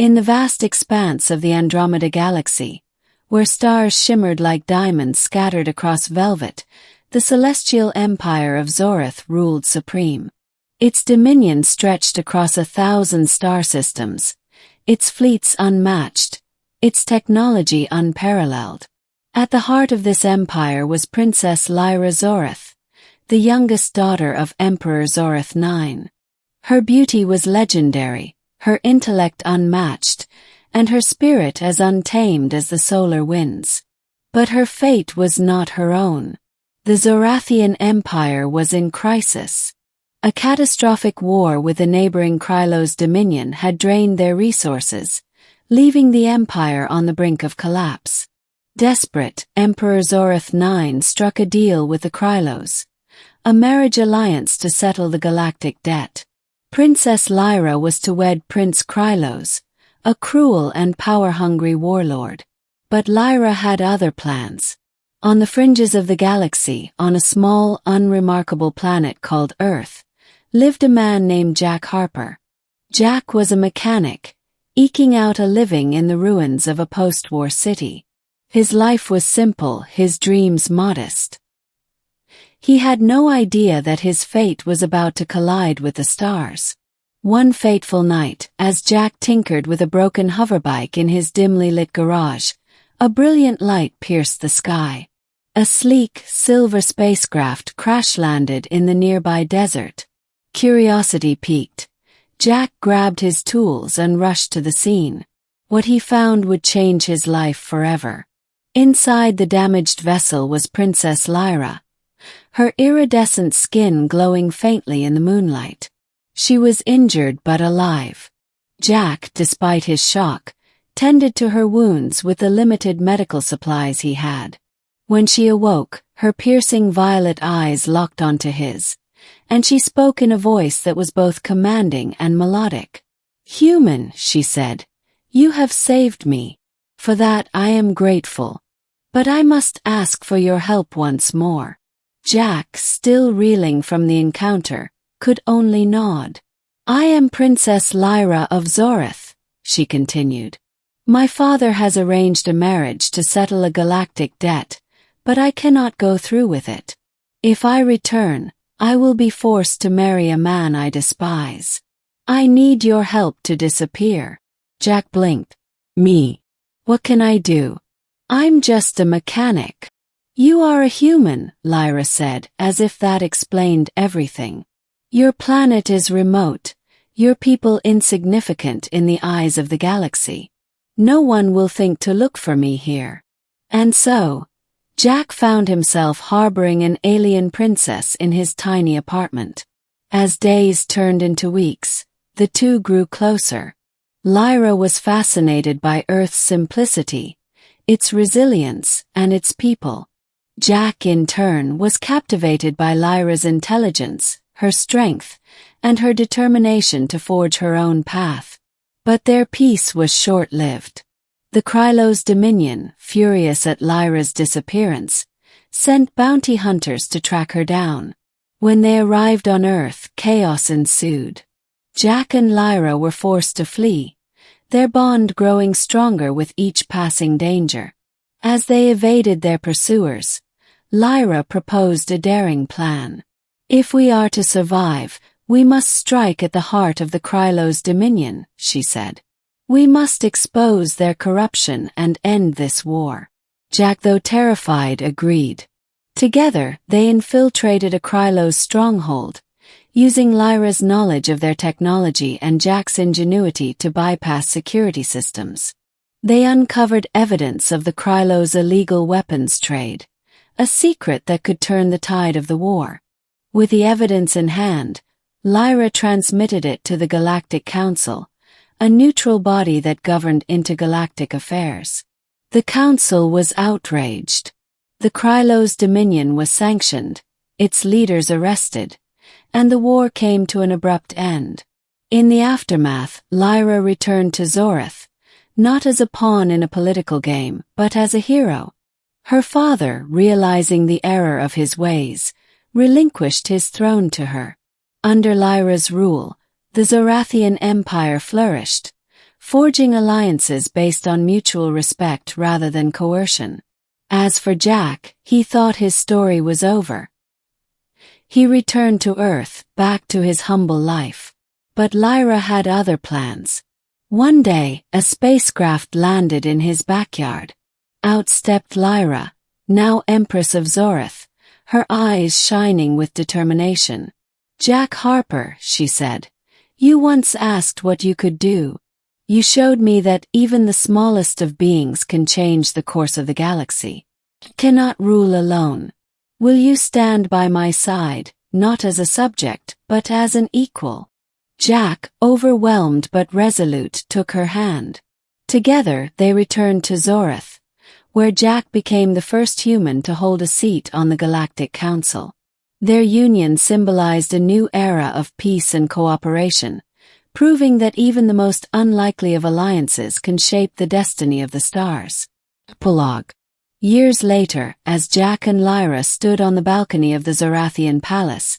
In the vast expanse of the Andromeda Galaxy, where stars shimmered like diamonds scattered across velvet, the celestial empire of Zorath ruled supreme. Its dominion stretched across 1,000 star systems, its fleets unmatched, its technology unparalleled. At the heart of this empire was Princess Lyra Zorath, the youngest daughter of Emperor Zorath IX. Her beauty was legendary, her intellect unmatched, and her spirit as untamed as the solar winds. But her fate was not her own. The Zorathian Empire was in crisis. A catastrophic war with the neighboring Krylos dominion had drained their resources, leaving the empire on the brink of collapse. Desperate, Emperor Zorath IX struck a deal with the Krylos, a marriage alliance to settle the galactic debt. Princess Lyra was to wed Prince Krylos, a cruel and power-hungry warlord. But Lyra had other plans. On the fringes of the galaxy, on a small, unremarkable planet called Earth, lived a man named Jack Harper. Jack was a mechanic, eking out a living in the ruins of a post-war city. His life was simple, his dreams modest. He had no idea that his fate was about to collide with the stars. One fateful night, as Jack tinkered with a broken hoverbike in his dimly lit garage, a brilliant light pierced the sky. A sleek, silver spacecraft crash-landed in the nearby desert. Curiosity piqued. Jack grabbed his tools and rushed to the scene. What he found would change his life forever. Inside the damaged vessel was Princess Lyra, her iridescent skin glowing faintly in the moonlight. She was injured but alive. Jack, despite his shock, tended to her wounds with the limited medical supplies he had. When she awoke, her piercing violet eyes locked onto his, and she spoke in a voice that was both commanding and melodic. "Human," she said, "you have saved me. For that I am grateful. But I must ask for your help once more." Jack, still reeling from the encounter, could only nod. "I am Princess Lyra of Zorath," she continued. "My father has arranged a marriage to settle a galactic debt, but I cannot go through with it. If I return, I will be forced to marry a man I despise. I need your help to disappear." Jack blinked. "Me? What can I do? I'm just a mechanic." "You are a human," Lyra said, as if that explained everything. "Your planet is remote, your people insignificant in the eyes of the galaxy. No one will think to look for me here." And so, Jack found himself harboring an alien princess in his tiny apartment. As days turned into weeks, the two grew closer. Lyra was fascinated by Earth's simplicity, its resilience, and its people. Jack, in turn, was captivated by Lyra's intelligence, her strength, and her determination to forge her own path. But their peace was short-lived. The Krylos dominion, furious at Lyra's disappearance, sent bounty hunters to track her down. When they arrived on Earth, chaos ensued. Jack and Lyra were forced to flee, their bond growing stronger with each passing danger. As they evaded their pursuers, Lyra proposed a daring plan. "If we are to survive, we must strike at the heart of the Krylos dominion," she said. "We must expose their corruption and end this war." Jack, though terrified, agreed. Together, they infiltrated a Krylos stronghold, using Lyra's knowledge of their technology and Jack's ingenuity to bypass security systems. They uncovered evidence of the Krylos' illegal weapons trade, a secret that could turn the tide of the war. With the evidence in hand, Lyra transmitted it to the Galactic Council, a neutral body that governed intergalactic affairs. The Council was outraged. The Krylos dominion was sanctioned, its leaders arrested, and the war came to an abrupt end. In the aftermath, Lyra returned to Zorath, not as a pawn in a political game, but as a hero. Her father, realizing the error of his ways, relinquished his throne to her. Under Lyra's rule, the Zorathian Empire flourished, forging alliances based on mutual respect rather than coercion. As for Jack, he thought his story was over. He returned to Earth, back to his humble life. But Lyra had other plans. One day, a spacecraft landed in his backyard. Out stepped Lyra, now Empress of Zorath, her eyes shining with determination. "Jack Harper," she said, "you once asked what you could do. You showed me that even the smallest of beings can change the course of the galaxy. Cannot rule alone. Will you stand by my side, not as a subject, but as an equal?" Jack, overwhelmed but resolute, took her hand. Together they returned to Zorath, where Jack became the first human to hold a seat on the Galactic Council. Their union symbolized a new era of peace and cooperation, proving that even the most unlikely of alliances can shape the destiny of the stars. Epilogue. Years later, as Jack and Lyra stood on the balcony of the Zorathian palace,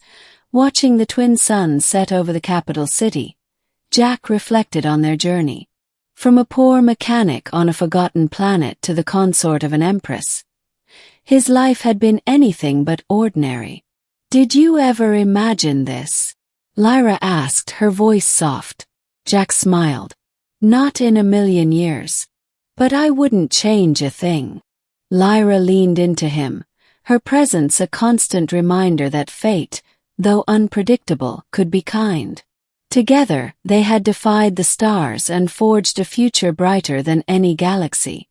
watching the twin suns set over the capital city, Jack reflected on their journey. From a poor mechanic on a forgotten planet to the consort of an empress, his life had been anything but ordinary. "Did you ever imagine this?" Lyra asked, her voice soft. Jack smiled. "Not in a million years. But I wouldn't change a thing." Lyra leaned into him, her presence a constant reminder that fate, though unpredictable, could be kind. Together, they had defied the stars and forged a future brighter than any galaxy.